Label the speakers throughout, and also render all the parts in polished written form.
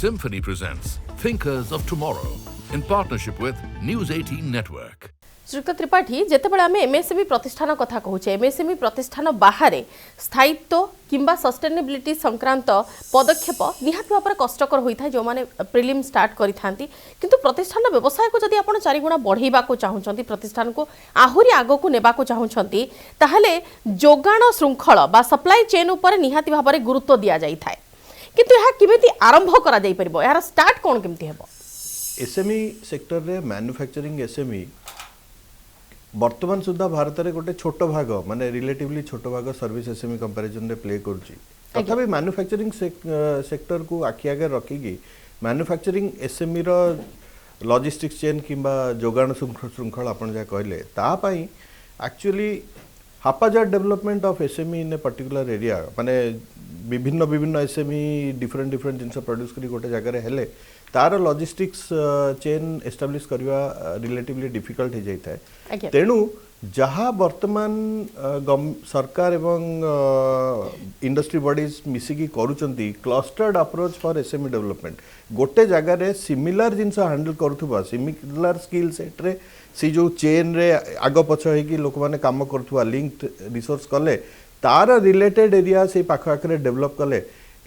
Speaker 1: Symphony presents Thinkers of Tomorrow in partnership with News 18 Network.
Speaker 2: श्रीयुक्त त्रिपाठी जितेबाला आम MSME प्रतिष्ठान कथा कहूचे MSME प्रतिष्ठान बाहर स्थायित्व किंबा सस्टेनेबिलिटी संक्रांत पदक्षेप निहाती भाव में कष्टकर होता है जो मैंने प्रिलिम स्टार्ट करिथांती किंतु प्रतिष्ठान व्यवसाय को जदि आपण 4 गुणा बढ़ाइबा को चाहूछंती प्रतिष्ठान को आहुरी आगो को नेबा को चाहूछंती ताहले जोगाण श्रृंखल बा सप्लाई चेन ऊपर निहाती भाव में गुरुत्व दिया जाई थाए किंतु यह किमिति आरंभ करा जाई परबो यार स्टार्ट कोन केमति हेबो
Speaker 3: एसएमई सेक्टर रे मैन्युफैक्चरिंग एसएमई वर्तमान सुधा भारत में गोटे छोट भाग माने रिलेटिवली छोट भाग सर्विस एसएमई कंपैरिजन रे प्ले करूची तथापि मैन्युफैक्चरिंग सेक्टर को आखि आगे रखिकी मैन्युफैक्चरिंग एसएमई रो लॉजिस्टिक्स चेन किंबा जोगाण श्रृंखला आपण जा कहले ता पई actually haphazard development of SME in a particular area माने विभिन्न विभिन्न एसएमई डिफरेंट जिनस प्रोड्यूस करी गोटे जगह हेले तार लॉजिस्टिक्स चेन एस्टाब्लिश करवा रिलेटिवली डिफिकल्ट हो जाता है तेणु जहाँ वर्तमान सरकार एवं इंडस्ट्री बॉडीज मिसिकी करूचंती clustered approach for SME development गोटे जगह रे सिमिलर जिनस हैंडल करुवा सिमिलर स्किल सेट रे सी जो चेन रे आग पछ होगी लोक मैंने काम करुवा लिंक्ड रिसोर्स कले तार रिलेटेड एरिया से पाखपाखे डेवलप कले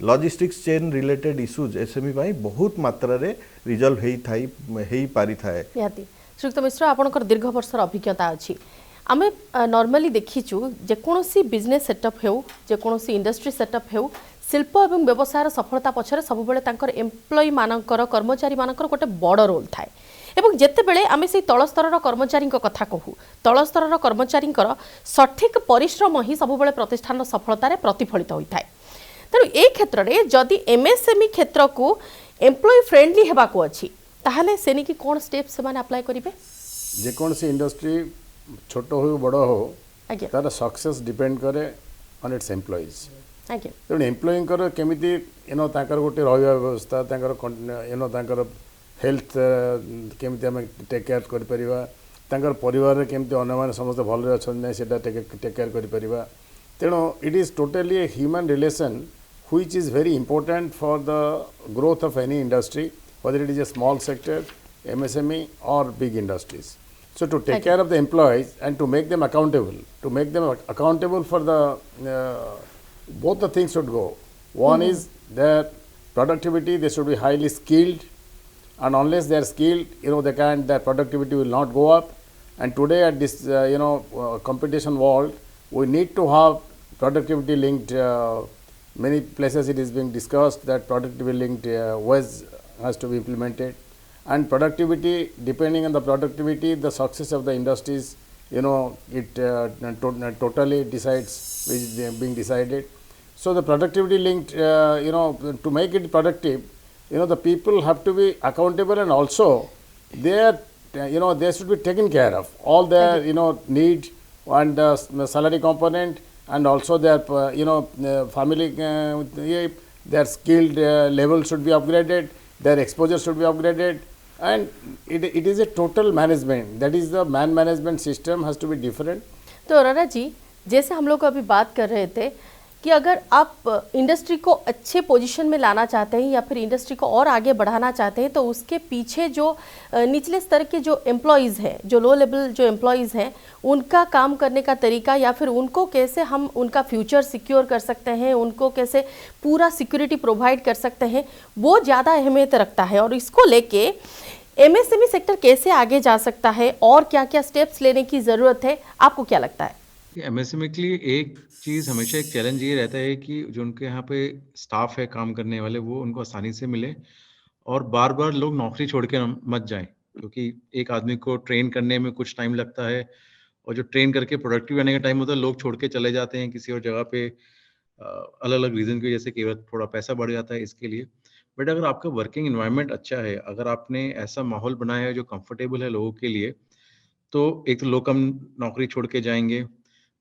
Speaker 3: logistics chain related issues SME पाई बहुत मात्रा रे रिजल्व हेई पारि थाए
Speaker 2: निहाती श्रीयुक्त मिश्र आपनकर दीर्घ वर्षर अभिज्ञता अछि आमे नॉर्मली देखिचु जे कोनोसी बिजनेस सेटअप हेउ जे कोनोसी इंडस्ट्री सेटअप हेउ शिल्प एवं व्यवसायर सफलता पछरे सब बेले तांकर एम्प्लॉय मानकर कर्मचारी मानकर गोटे बड़ रोल थाए एवं जेते बेले आमे से तळ स्तरर कर्मचारी कथा कहू तळ स्तरर कर्मचारी सठिक परिश्रम ही सब बेले प्रतिष्ठान सफलतार प्रतिफलित होइथाए तेणु ए क्षेत्र में जदि एमएसएमई क्षेत्र को एम्प्लॉय फ्रेंडली हेबाको अछि ताहले सेनी की कोन स्टेप से माने अप्लाई करिवे
Speaker 4: जे कोन से इंडस्ट्री छोट हो बड़ हो तार सक्सेस डिपेंड करे ऑन इट्स एम्प्लॉइज
Speaker 2: आगे
Speaker 4: तेणु एम्प्लॉय कर केमिति एनो ताकर गोटे रहिबा व्यवस्था ताकर एनो ताकर हेल्थ केमिति हम टेक केयर कर परिबा ताकर परिवार केमिति अन्यमान समस्त भल अछन नै सेटा टेक केयर कर परिबा तेणु it is totally a human relation which is very important for the growth of any industry, whether it is a small sector, MSME or big industries. So to take care of the employees and to make them accountable for the, both the things should go. One is their productivity, they should be highly skilled, and unless they are skilled, their productivity will not go up. And today at this, competition world, we need to have productivity linked many places it is being discussed that productivity linked wage has to be implemented, and productivity, depending on the productivity, the success of the industries, it totally decides which is being decided. So the productivity linked, to make it productive, the people have to be accountable, and also they should be taken care of all their need and the salary component. And also their family, their skilled level should be upgraded, their exposure should be upgraded, and it is a total management. That is the man management system has to be different.
Speaker 2: तो अरोरा जी जैसे हम लोग अभी बात कर रहे थे कि अगर आप इंडस्ट्री को अच्छे पोजीशन में लाना चाहते हैं या फिर इंडस्ट्री को और आगे बढ़ाना चाहते हैं तो उसके पीछे जो निचले स्तर के जो एम्प्लॉयज़ हैं, जो लो लेवल जो एम्प्लॉयज़ हैं, उनका काम करने का तरीका या फिर उनको कैसे हम उनका फ्यूचर सिक्योर कर सकते हैं, उनको कैसे पूरा सिक्योरिटी प्रोवाइड कर सकते हैं, वो ज़्यादा अहमियत रखता है। और इसको लेके एमएसएमई सेक्टर कैसे आगे जा सकता है और क्या क्या स्टेप्स लेने की ज़रूरत है, आपको क्या लगता है?
Speaker 5: एमएसएमई के लिए एक चीज़ हमेशा एक चैलेंज ये रहता है कि जो उनके यहाँ पे स्टाफ है काम करने वाले वो उनको आसानी से मिले और बार बार लोग नौकरी छोड़ के मत जाएं, क्योंकि एक आदमी को ट्रेन करने में कुछ टाइम लगता है और जो ट्रेन करके प्रोडक्टिव आने का टाइम होता है लोग छोड़ के चले जाते हैं किसी और जगह पे अलग अलग रीज़न की वजह से, केवल थोड़ा पैसा बढ़ जाता है इसके लिए। बट अगर आपका वर्किंग एनवायरनमेंट अच्छा है, अगर आपने ऐसा माहौल बनाया है जो कंफर्टेबल है लोगों के लिए, तो एक तो लोग कम नौकरी छोड़ के जाएंगे,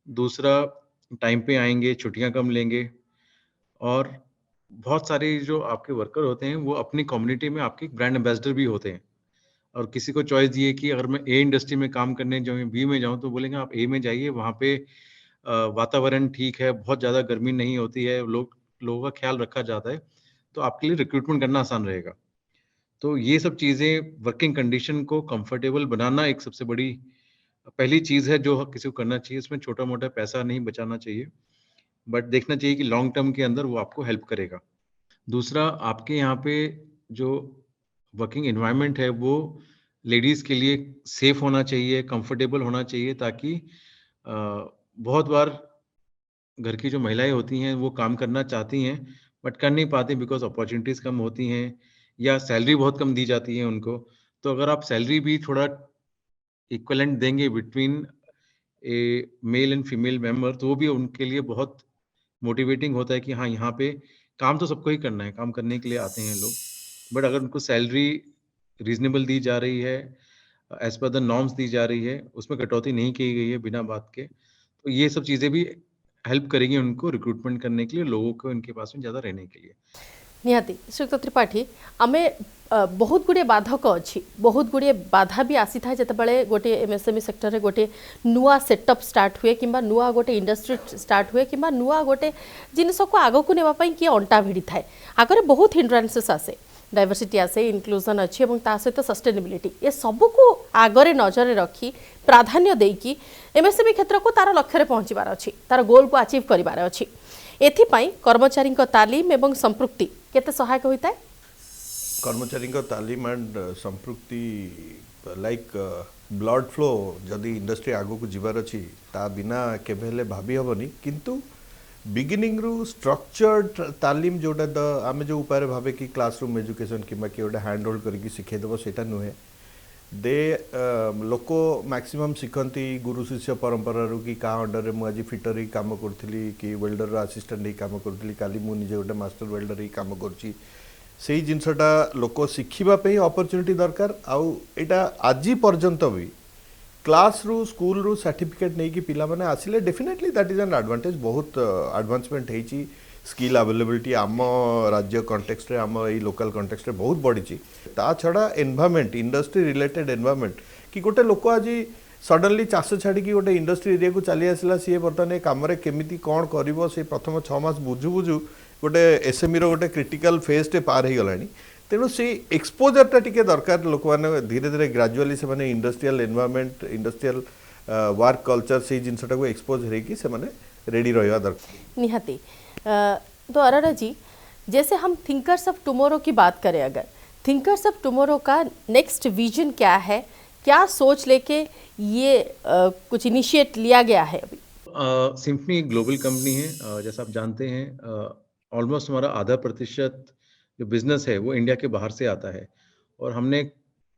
Speaker 5: दूसरा टाइम पे आएंगे, छुट्टियां कम लेंगे, और बहुत सारे जो आपके वर्कर होते हैं वो अपनी कम्युनिटी में आपके ब्रांड एम्बेसडर भी होते हैं। और किसी को चॉइस दिए कि अगर मैं ए इंडस्ट्री में काम करने जाऊँ, बी में जाऊँ, तो बोलेंगे आप ए में जाइए, वहाँ पे वातावरण ठीक है, बहुत ज़्यादा गर्मी नहीं होती है, लोगों का ख्याल रखा जाता है। तो आपके लिए रिक्रूटमेंट करना आसान रहेगा। तो ये सब चीज़ें, वर्किंग कंडीशन को कंफर्टेबल बनाना एक सबसे बड़ी पहली चीज़ है जो किसी को करना चाहिए। इसमें छोटा-मोटा पैसा नहीं बचाना चाहिए, बट देखना चाहिए कि लॉन्ग टर्म के अंदर वो आपको हेल्प करेगा। दूसरा, आपके यहाँ पे जो वर्किंग एनवायरनमेंट है वो लेडीज़ के लिए सेफ होना चाहिए, कंफर्टेबल होना चाहिए, ताकि बहुत बार घर की जो महिलाएँ होती हैं वो काम करना चाहती हैं बट कर नहीं पाती बिकॉज़ अपॉर्च्युनिटीज़ कम होती हैं या सैलरी बहुत कम दी जाती है उनको। तो अगर आप सैलरी भी थोड़ा इक्विवेलेंट देंगे between A male and female member, तो वो भी उनके लिए बहुत मोटिवेटिंग होता है कि हाँ, यहाँ पे काम तो सबको ही करना है, काम करने के लिए आते हैं लोग। बट अगर उनको सैलरी रीज़नेबल दी जा रही है, एज़ पर द नॉर्म्स दी जा रही है, उसमें कटौती नहीं की गई है बिना बात के, तो ये सब चीज़ें भी हेल्प करेगी उनको रिक्रूटमेंट करने के लिए, लोगों को इनके पास में ज़्यादा रहने के लिए।
Speaker 2: निहाती श्रीयुक्त त्रिपाठी आमे बहुत गुड़े बाधक अच्छी, बहुत गुड़े बाधा भी आसी था जितेबाला गोटे एमएसएमई सेक्टर रे गोटे नुआ सेटअप स्टार्ट हुए कि नुआ गोटे इंडस्ट्री स्टार्ट हुए कि नुआ गोटे जिनस को आग को नेवाई किए अंटा भिड़ी थाए। आगे बहुत हिंड्रांसेस आसे, डाइवर्सिटी आसे, इनक्लूजन अच्छी और ता सहित सस्टेनेबिलिटी, ये सबू को आगरे नजर रखी प्राधान्य देकी एमएसएमई क्षेत्र को तार लक्ष्य पहुँचबार अच्छी, तार गोल को अचीव करिवार अच्छी। एथिपाई कर्मचारी तालीम एवं संपृक्ति केते सहायक होता है?
Speaker 3: कर्मचारी तालीम एंड संपृक्ति लाइक ब्लड फ्लो जदि इंडस्ट्री आगो को जीवार अच्छी ता बिना केबेले भाभी हबनी, किंतु बिगिनिंग रु स्ट्रक्चर्ड तालीम जोटा आमे जो उपाय भावे कि क्लासरूम एजुकेशन किंबा कि गोटे हैंड होल्ड करके शिखे देबो सेटा नुहे। दे लोक मैक्सिमम शिखती गुरु शिष्य परंपरा रू कि क्या अंडर में आज फिटर ही काम करी कि वेल्डर असिस्टेंट ही काम करी, काली मुझे गोटे मास्टर वेल्डर ही काम करी, से जिनसटा लोक शिखापी अपॉर्चुनिटी दरकार। आउ एटा आज पर्यंत भी क्लास रु स्कूल रु सर्टिफिकेट नहीं कि पिला माने आसिले definitely that is an advantage. बहुत एडवांसमेंट होती, स्किल अवेलेबिलिटी आम राज्य कॉन्टेक्स्ट रे आम ये लोकल कॉन्टेक्स्ट रे बहुत बढ़ी। ता छड़ा एनवायरनमेंट, इंडस्ट्री रिलेटेड एनवायरनमेंट कि गोटे लोक आज सडनली चाष छाड़ी गोटे इंडस्ट्री एरिया को चली आसला, सी बर्तमान ए कम केमी कौन कर से प्रथम 6 मास बुझु बुझु गोटे एसएमई रो गोटे क्रिटिकल फेज टे पार हो गलानी। तेणु से एक्सपोजरटा टिके दरकार, लोक मैंने धीरे धीरे ग्रेजुअली से माने industrial environment, industrial work culture से जिनसटा को एक्सपोज होगी से माने रेडी रहा दरकार
Speaker 2: निहाती। तो अरोरा जी, जैसे हम थिंकर्स ऑफ टुमारो की बात करें, अगर थिंकर्स ऑफ टुमारो का नेक्स्ट विजन क्या है, क्या सोच लेके ये कुछ इनिशिएट लिया गया है अभी?
Speaker 5: सिम्फनी एक ग्लोबल कंपनी है, जैसा आप जानते हैं ऑलमोस्ट हमारा आधा प्रतिशत जो बिजनेस है वो इंडिया के बाहर से आता है, और हमने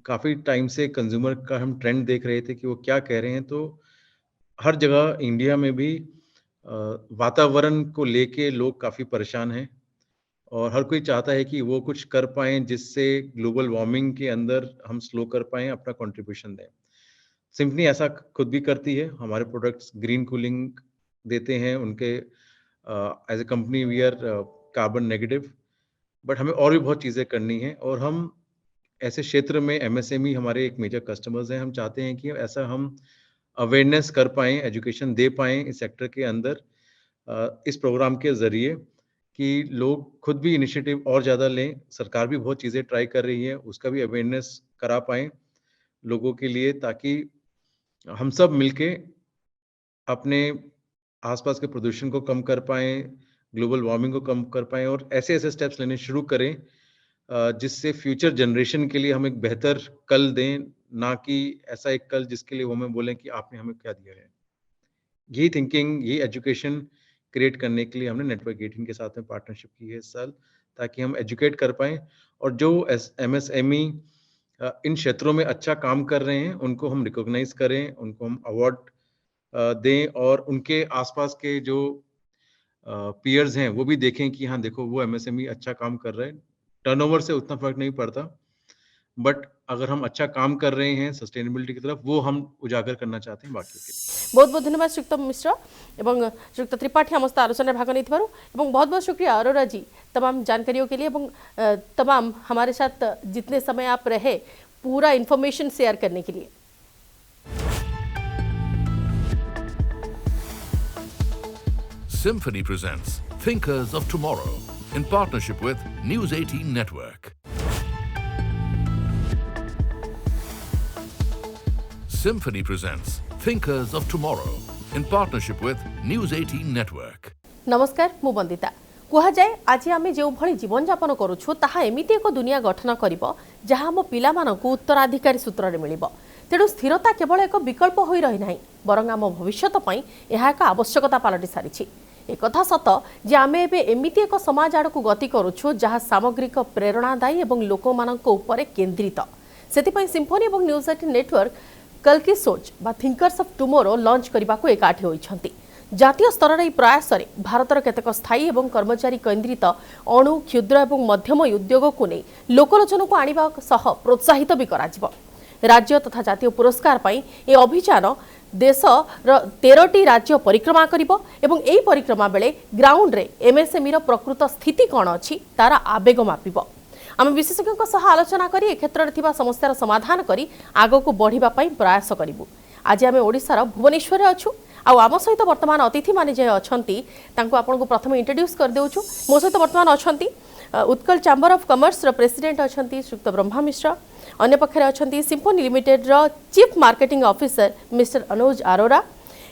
Speaker 5: काफ़ी टाइम से कंज्यूमर का हम ट्रेंड देख रहे थे कि वो क्या कह रहे हैं। तो हर जगह इंडिया में भी वातावरण को लेके लोग काफ़ी परेशान हैं और हर कोई चाहता है कि वो कुछ कर पाएँ जिससे ग्लोबल वार्मिंग के अंदर हम स्लो कर पाएँ, अपना कंट्रीब्यूशन दें। सिम्फनी ऐसा खुद भी करती है, हमारे प्रोडक्ट्स ग्रीन कूलिंग देते हैं, उनके as a company we are carbon negative, but हमें और भी बहुत चीज़ें करनी है। और हम ऐसे क्षेत्र में एमएसएमई हमारे एक मेजर कस्टमर्स हैं, हम चाहते हैं कि ऐसा हम अवेयरनेस कर पाएँ, एजुकेशन दे पाएँ इस सेक्टर के अंदर इस प्रोग्राम के ज़रिए, कि लोग खुद भी इनिशिएटिव और ज़्यादा लें। सरकार भी बहुत चीज़ें ट्राई कर रही है, उसका भी अवेयरनेस करा पाएँ लोगों के लिए, ताकि हम सब मिलके अपने आसपास के प्रदूषण को कम कर पाएँ, ग्लोबल वार्मिंग को कम कर पाएँ और ऐसे-ऐसे स्टेप्स लेने शुरू करें जिससे फ्यूचर जनरेशन के लिए हम एक बेहतर कल दें, ना कि ऐसा एक कल जिसके लिए वो हमें बोलें कि आपने हमें क्या दिया है। यही थिंकिंग, यही एजुकेशन क्रिएट करने के लिए हमने नेटवर्क 18 के साथ में पार्टनरशिप की है इस साल, ताकि हम एजुकेट कर पाएँ और जो एमएसएमई इन क्षेत्रों में अच्छा काम कर रहे हैं उनको हम रिकॉग्नाइज करें, उनको हम अवार्ड दें और उनके आसपास के जो पीयर्स हैं वो भी देखें कि हाँ देखो वो एमएसएमई अच्छा काम कर रहा है। टर्नओवर से उतना फर्क नहीं पड़ता, बट अगर हम अच्छा काम कर रहे हैं सस्टेनेबिलिटी की तरफ, वो हम उजागर करना चाहते हैं बाकियों के लिए।
Speaker 2: बहुत बहुत धन्यवाद श्रीयुक्त मिश्र एवं श्रीयुक्त त्रिपाठी आम सहित आलोचना भाग नहीं, बहुत बहुत शुक्रिया अरोरा जी तमाम जानकारियों के लिए एवं तमाम हमारे साथ जितने समय आप रहे पूरा इन्फॉर्मेशन शेयर करने के लिए।
Speaker 1: Symphony presents Thinkers of Tomorrow in partnership with News 18 Network. Symphony presents Thinkers of Tomorrow in partnership with News 18 Network.
Speaker 2: नमस्कार मु वंदिता कुहाଯାଏ ଆଜି ଆମେ ଯେଉଁ ଭଳି ଜୀବନଯାପନ କରୁଛୁ ତାହା ଏମିତି ଏକ ଦୁନିଆ ଗଠନ କରିବ ଯାହା ଆମ ପିଲାମାନଙ୍କୁ ଉତ୍ତରାଧିକାରୀ ସୂତ୍ରରେ ମିଳିବ। ତେଣୁ ସ୍ଥିରତା କେବଳ ଏକ ବିକଳ୍ପ ହୋଇ ରହିନାହିଁ ବରଂ ଆମ ଭବିଷ୍ୟତ ପାଇଁ ଏହା ଏକ ଆବଶ୍ୟକତା ପାଲଟି ସାରିଛି। एकथा सत जे आमे एबे एमिति एक समाज आड़कू गति करुछु जहाँ सामग्रिक प्रेरणादायी और लोकमानक उपरे केंद्रित। सेतिपई सिम्फोनी और न्यूज 18 नेटवर्क कल की सोच बा थिंकर्स ऑफ टुमोरो लॉन्च करने को एकाठी होइछंती। जातीय स्तर रे प्रयास रे भारतर केतेक स्थायी और कर्मचारी केन्द्रित अणु क्षुद्र और मध्यम उद्योग को नहीं लोकलोचन को आनिबा सह प्रोत्साहित भी कराजिबो। राज्य तथा जातीय पुरस्कार पाई ए अभियान देश 13टी राज्य परिक्रमा करिबो एवं एई परिक्रमा बेले ग्राउंड रे एमएसएमई रो प्रकृत स्थिति कोन अछि तारा आवेग मापिबो। आम विशेषज्ञों सह आलोचना करी ए क्षेत्र रे थिबा समस्यार समाधान करी आगो को बढ़िबा पई प्रयास करिबु। आज आम ओडिशार भुवनेश्वर अछु आम सहित वर्तमान अतिथि माने जे अछंती तांको आपनको प्रथम इंट्रोड्यूस कर देउछु। मो सहित वर्तमान अछंती उत्कल चैम्बर ऑफ कॉमर्स रो प्रेसिडेंट अछंती श्रीयुक्त ब्रह्मा मिश्र, अन्य पक्षरे अछंती सिम्फोनी लिमिटेड रो chief marketing officer mister Anuj Arora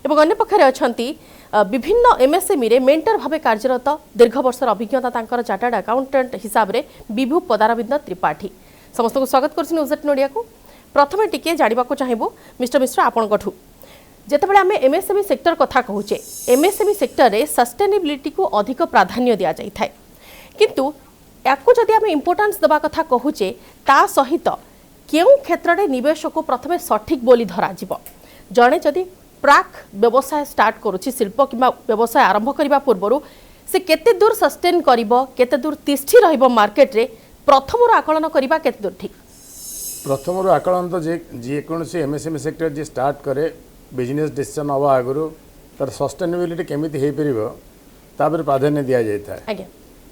Speaker 2: एवं अन्य पक्षरे अछंती विभिन्न एमएसएमई रे मेंटर भावे कार्यरत दीर्घ वर्षर अभिज्ञता तांकर चार्टर्ड अकाउंटेंट हिसाब रे विभू पदारविंद त्रिपाठी। समस्त को स्वागत करछि न्यूज 18 ओडिया को। प्रथमे टिके जानिबा को चाहेबो मिस्टर मिश्र आपनकठू जेतेबेले आमे एमएसएमई सेक्टर कथा कहूचे एमएसएमई सेक्टर रे सस्टेनेबिलिटी को अधिक प्राधान्य दिया जाय थाए किंतु याकू जदि आमे इंपोर्टेंस देबा कथा कहूचे ता सहित केउ क्षेत्र रे निवेश को प्रथमे सठिक बोली धरा जिवो। जणे जदि प्राक व्यवसाय स्टार्ट करूची शिल्प किबा व्यवसाय आरंभ करबा पूर्वरु से केते दूर सस्टेन करिवो केते दूर तिष्ठी रहइबो मार्केट रे प्रथमर आकलन करबा केते दूर ठीक।
Speaker 4: प्रथमर आकलन तो जे कोनसी एमएसएमई सेक्टर जे स्टार्ट करे बिजनेस डिसीजन हवा आगुरु तार सस्टेनेबिलिटी केमिति हे परिबो तापर प्राधान्य दिया जायता है।
Speaker 2: आज्ञा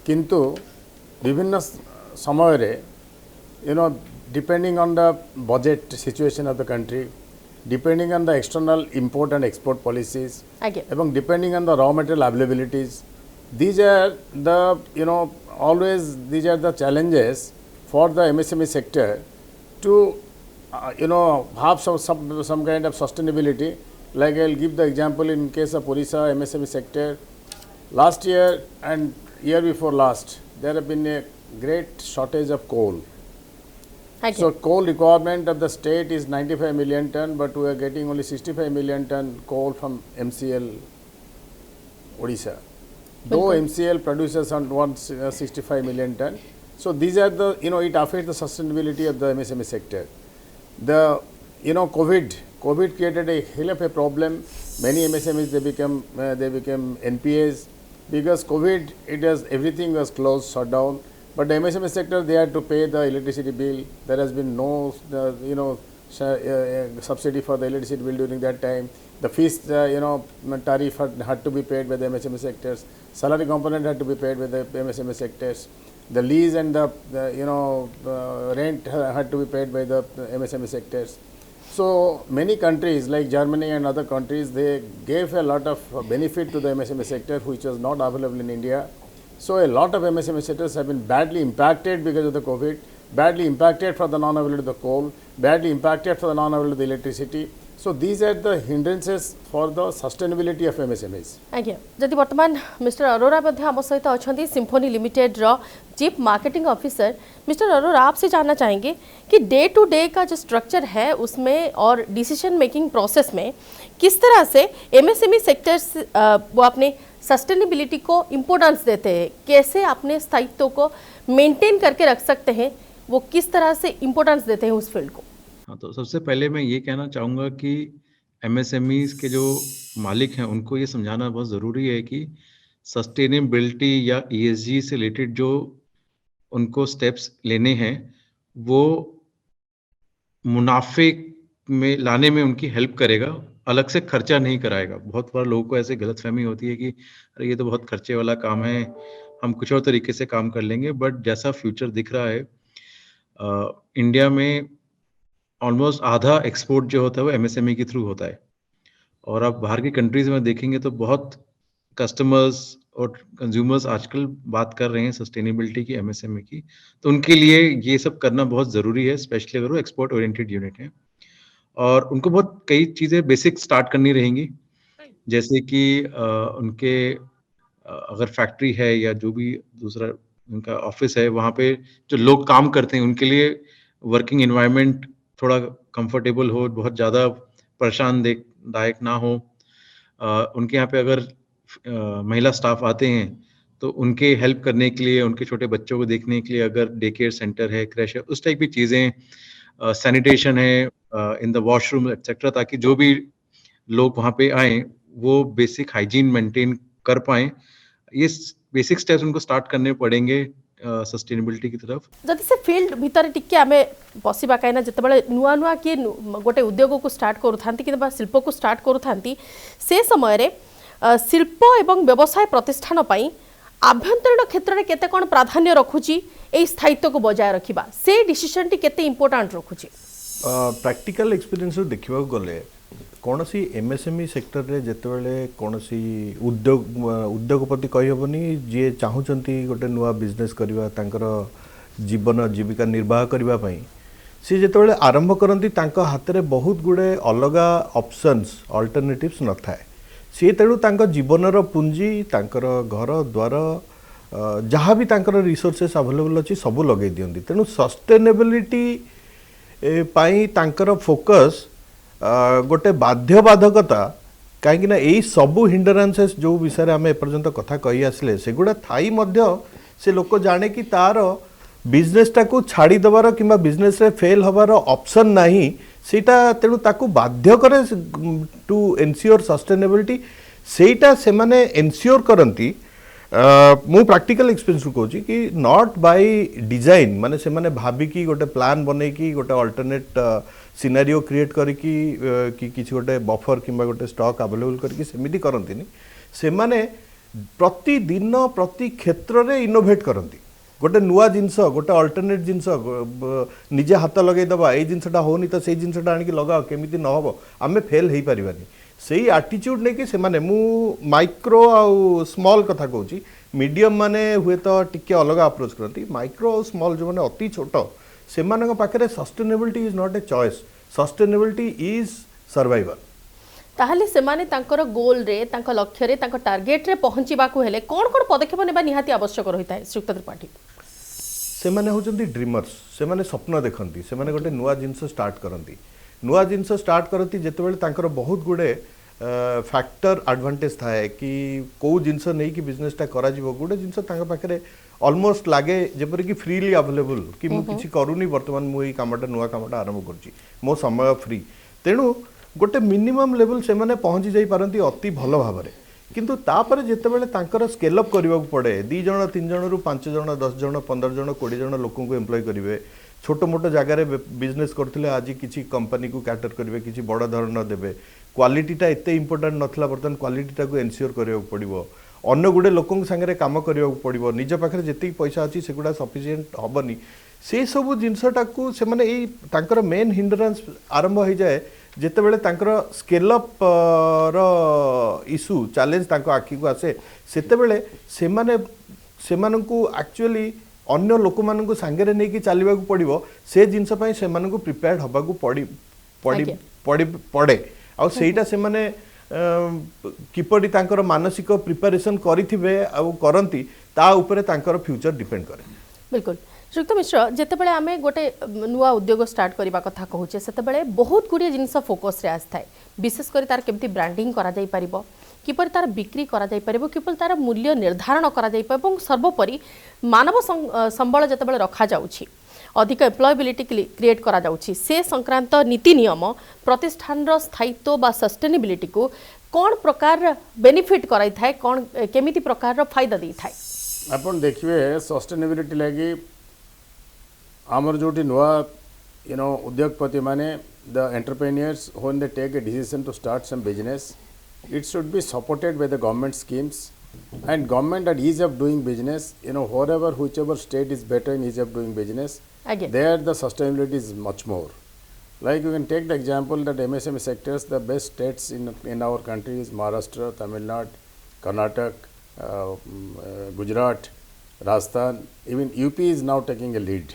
Speaker 4: किंतु विभिन्न समय रे depending on the budget situation of the country, depending on the external import and export policies, এবং depending on the raw material availabilities, these are the always these are the challenges for the MSME sector to have some kind of sustainability. Like I'll give the example in case of Orissa MSME sector. Last year and year before last, there have been a great shortage of coal. So coal requirement of the state is 95 million ton, but we are getting only 65 million ton coal from MCL Odisha. Though MCL produces on 165 million ton. So these are the, it affects the sustainability of the MSME sector. The, COVID created a hell of a problem. Many MSMEs, they became NPAs because COVID, everything was closed, shut down. But the MSME sector, they had to pay the electricity bill. There has been no, subsidy for the electricity bill during that time. The fees, tariff had to be paid by the MSME sectors. Salary component had to be paid by the MSME sectors. The lease and the rent had to be paid by the MSME sectors. So many countries like Germany and other countries, they gave a lot of benefit to the MSME sector, which was not available in India. So a lot of MSME sectors have been badly impacted because of the COVID, badly impacted for the non-availability of the coal, badly impacted for the non-availability of the electricity. So these are the hindrances for the sustainability of MSMEs.
Speaker 2: आज्ञा जदि वर्तमान mister Arora आम सहित अच्छा Symphony limited रो chief marketing officer. Mister Arora, आपसे जानना चाहेंगे कि डे टू डे का जो स्ट्रक्चर है उसमें और डिसीजन मेकिंग प्रोसेस में किस तरह से एमएसएमई सेक्टर्स वो अपने सस्टेनेबिलिटी को इम्पोर्टेंस देते हैं, कैसे अपने स्थायित्व को मेंटेन करके रख सकते हैं, वो किस तरह से इम्पोर्टेंस देते हैं उस फील्ड को।
Speaker 5: हाँ, तो सबसे पहले मैं ये कहना चाहूँगा कि एमएसएमईज के जो मालिक हैं उनको ये समझाना बहुत ज़रूरी है कि सस्टेनेबिलिटी या ईएसजी से रिलेटेड जो उनको स्टेप्स लेने हैं वो मुनाफे में लाने में उनकी हेल्प करेगा, अलग से खर्चा नहीं कराएगा। बहुत बार लोगों को ऐसे गलतफहमी होती है कि अरे ये तो बहुत खर्चे वाला काम है, हम कुछ और तरीके से काम कर लेंगे। बट जैसा फ्यूचर दिख रहा है, इंडिया में ऑलमोस्ट आधा एक्सपोर्ट जो होता है वो एमएसएमई के थ्रू होता है। और आप बाहर की कंट्रीज में देखेंगे तो बहुत कस्टमर्स और कंज्यूमर्स आजकल बात कर रहे हैं सस्टेनेबिलिटी की, एमएसएमई की, तो उनके लिए ये सब करना बहुत ज़रूरी है, स्पेशली अगर वो एक्सपोर्ट ओरिएंटेड यूनिट है। और उनको बहुत कई चीज़ें बेसिक स्टार्ट करनी रहेंगी, जैसे कि उनके अगर फैक्ट्री है या जो भी दूसरा उनका ऑफिस है, वहाँ पे जो लोग काम करते हैं, उनके लिए वर्किंग एनवायरनमेंट थोड़ा कंफर्टेबल हो, बहुत ज़्यादा परेशान दायक ना हो। उनके यहाँ पे अगर महिला स्टाफ आते हैं, तो उनके हेल्प करने के लिए, उनके छोटे बच्चों को देखने के लिए अगर डे केयर सेंटर है, क्रैश है, उस टाइप की चीज़ें, सैनिटेशन है इन द वॉशरूम एक्सेट्रा, ताकि जो भी लोग वहाँ पे आएँ, वो बेसिक हाइजीन मेंटेन कर पाएँ। ये बेसिक स्टेप्स उनको स्टार्ट करने पड़ेंगे सस्टेनेबिलिटी की तरफ।
Speaker 2: जदि से फील्ड भितर टिके आमे बसिबा कहीं जितेबाला नुआ नुआ किए गोटे उद्योग को स्टार्ट करूथांती कि शिल्प को स्टार्ट करूथांती से समय रे शिल्प एवं व्यवसाय प्रतिष्ठान पाई आभ्यंतरीण क्षेत्र में केते कौन प्राधान्य रखुची ए स्थायित्व को बजाय रखिबा से डिसीजन टी केते इंपोर्टेंट रखुची।
Speaker 3: प्रैक्टिकल एक्सपीरियंस देखा गले कौन सी एमएसएमई सेक्टर रे जितेबाला कौन सी उद्योगपति कहीहबनी जी चाहूँगी गोटे नुआ बिजनेस करवा तांकर जीवन जीविका निर्वाह करने सी जितेबाला आरंभ करती हाथ में बहुत गुड़े अलग ऑप्शंस अल्टरनेटिव्स न थाए सी तेणु जीवनर पुंजी तांकर घर द्वार जहाँ भी तांकर रिसोर्सेस अवेलेबल अच्छी सब लगे दियंती तेणु सस्टेनेबिलिटी पाई तांकर फोकस गोटे बाध्यबाधकता कहीं यही सबू हिंडरांसेस जो विषय आम एपर्यंत कथा कही आसले सेगुड़ा थाई मध्य से लोक जाने कि तार बिजनेसटा को छाड़ी देवार कि बिजनेस रे फेल हबार ऑप्शन नहीं सेटा तेणु ताकू बाध्य करे टू एनश्योर सस्टेनेबिलिटी सेटा से माने एनश्योर करती मु प्रैक्टिकल एक्सपीरियंस कहूँ कि नॉट बाय डिजाइन माने से माने भाबिकी गोटे प्लान बनईकी गोटे अल्टरनेट सिनारियो क्रिएट करिकी कि किसी गोटे बफर किंबा गोटे स्टॉक अवेलेबल करके सेमिति करंतिनी से माने प्रतिदिन प्रति क्षेत्र रे इनोवेट करंती गोटे नुआ जिनस गोटे अल्टरनेट जिनस निजे हाथ लगे दबा ए जिनसटा होनी तो से जिनसटा आनिक लगाओ केमिति न हो आमे फेल हो पारिबानी सेही एटीट्यूड नहीं कि से माने मु माइक्रो आउ स्मॉल कथा कहूँ मीडियम माने हुए तो टिके अलग अप्रोच करती माइक्रो और स्मॉल जो माने अति छोट से पाखे sustainability is not a choice sustainability is survival
Speaker 2: ताहले सेमाने तांकर गोल रे तांकर लक्ष्य रे तांकर टार्गेट रे पहुंचीबा को हेले कोन कोन पदक्षेप नेबा निहाती आवश्यक रहिता है श्रीयुक्त त्रिपाठी
Speaker 3: से माने होचंती ड्रीमर्स से माने स्वप्न देखंती से माने गोटे नुआ जिंस स्टार्ट करंती नुआ जिंस स्टार्ट करती जेतेबेले तांकर बहुत गुडे फैक्टर एडवांटेज थाए कि को जिंस नहीं कि बिजनेसटा करा जीवो गुडे जिंस तांकर पाखरे ऑलमोस्ट लागे जेपर कि फ्रीली अवेलेबल कि मु किछि करूनी वर्तमान मु ई कामटा नुआ कामटा आरंभ करछि मो समय फ्री तेणु गोटे मिनिमम लेवल से माने पहुंची जाई पारंती अति भल भाबरे किंतु तापर जेतेबेले तांकर स्केल अप करबा पड़े 2 जण 3 जण रु 5 जण 10 जण 15 जण 20 जण लोकों को एम्प्लॉय करिवे छोट मोट जगह रे बिजनेस करथिले आज किछि कंपनी को कैटर करिवे किछि बड़ धरण देबे क्वालिटीटा एते इंपोर्टेंट नथला बर्तन क्वालिटीटा को एनश्योर करबा पड़िबो अन्य गुड़े लोकों संगे काम करबा पड़िबो निज पाखरे जति पैसा अछि सेगुडा सफिशिएंट हबनी से सब जिनसटा को से माने एई तांकर मेन हिंडरेंस आरंभ हो जाए जेतेबेले तांकर स्केल अप रो इशू चैलेंज तांको आखि को आसे सेतेबेले सेमानंकु एक्चुअली अन्य लोक मानंकु संगे रे नेकी चलीबा को पड़िबो से जिनस पई सेमानंकु प्रिपेयर्ड हबा को पड़े आ सेटा से माने किपरि तांकर मानसिक प्रिपरेशन करिथिबे आ करंती ता ऊपर तांकर फ्यूचर डिपेंड करे।
Speaker 2: बिल्कुल श्रीयुक्त मिश्र जितेबाला आम गोटे नुआ उद्योग स्टार्ट करने कथा कहूचे से बहुत गुड़िए जिनस फोकस रे आसए विशेषकर तार केमती ब्रांडिंग करा जाई परिबो किपर तार बिक्री करा जाई परिबो किपर तार मूल्य निर्धारण करा जाई परिबो और सर्वोपरि मानव संबल जितेबाला रखा जाउछि अधिक एम्प्लॉयबिलिटी क्रिएट करा जाउछि से संक्रांत नीति नियम प्रतिष्ठान स्थायित्व बा सस्टेनेबिलिटी को कौन प्रकार बेनिफिट कराई थाए कौन केमिति प्रकार फायदा दी थाए
Speaker 4: आपण देखिए सस्टेनेबिलिटी लगी आमर जोटी नुआ उद्योगपति माने the entrepreneurs when they take a decision to start some business it should be supported by the government schemes and government at ease of doing business wherever whichever state is better in ease of doing business there the sustainability is much more like you can take the example that MSME sectors the best states in our country is Maharashtra, Tamil Nadu, Karnataka, Gujarat, Rajasthan, even UP is now taking a lead.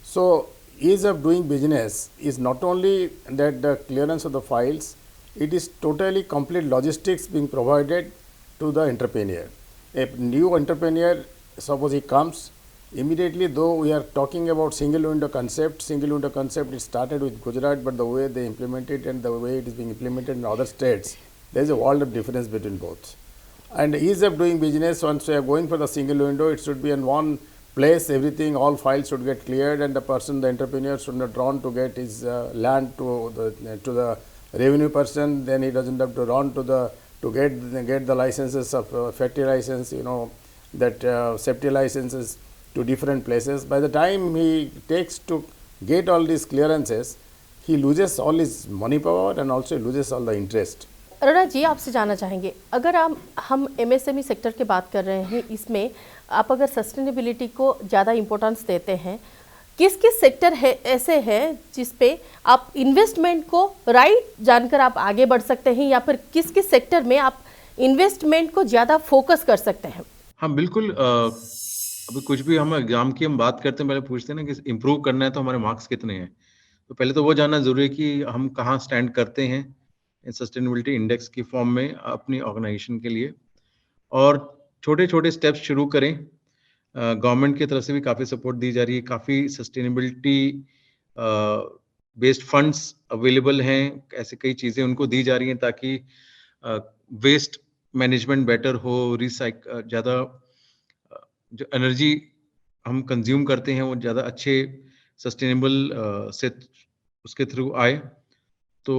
Speaker 4: So, ease of doing business is not only that the clearance of the files, it is totally complete logistics being provided to the entrepreneur. A new entrepreneur, suppose he comes, immediately, though we are talking about single window concept, it started with Gujarat, but the way they implement it and the way it is being implemented in other states, there is a world of difference between both. And ease of doing business, once we are going for the single window, it should be in one place, everything, all files should get cleared, and the person, the entrepreneur should not run to get his land to the revenue person, then he doesn't have to run to get the licenses of factory license, that safety licenses to different places. By the time he takes to get all these clearances, he loses all his money power and also loses all the interest.
Speaker 2: Arora ji, आपसे जानना चाहेंगे, अगर हम MSME sector की बात कर रहे हैं, इसमें आप अगर सस्टेनेबिलिटी को ज़्यादा इम्पोर्टेंस देते हैं, किस किस सेक्टर है ऐसे हैं जिस पे आप इन्वेस्टमेंट को राइट जानकर आप आगे बढ़ सकते हैं, या फिर किस किस सेक्टर में आप इन्वेस्टमेंट को ज़्यादा फोकस कर सकते हैं?
Speaker 5: हाँ बिल्कुल, अभी कुछ भी हम एग्जाम की हम बात करते हैं, पहले पूछते हैं ना कि इम्प्रूव करना है तो हमारे मार्क्स कितने हैं। तो पहले तो वो जानना जरूरी है कि हम कहाँ स्टैंड करते हैं सस्टेनेबिलिटी इंडेक्स की फॉर्म में अपनी ऑर्गेनाइजेशन के लिए, और छोटे छोटे स्टेप्स शुरू करें। गवर्नमेंट की तरफ से भी काफ़ी सपोर्ट दी जा रही है, काफ़ी सस्टेनेबिलिटी बेस्ड फंड्स अवेलेबल हैं, ऐसे कई चीज़ें उनको दी जा रही हैं ताकि वेस्ट मैनेजमेंट बेटर हो, ज़्यादा जो एनर्जी हम कंज्यूम करते हैं वो ज़्यादा अच्छे सस्टेनेबल से उसके थ्रू आए। तो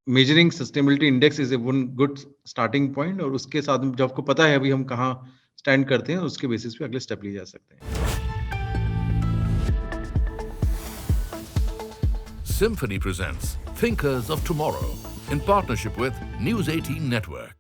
Speaker 5: measuring sustainability index is a one good starting point, और उसके साथ जब आपको पता है अभी हम कहाँ स्टैंड करते हैं, उसके बेसिस पे अगले स्टेप लिए जा सकते हैं।
Speaker 1: Symphony presents Thinkers of Tomorrow in partnership with News 18 Network.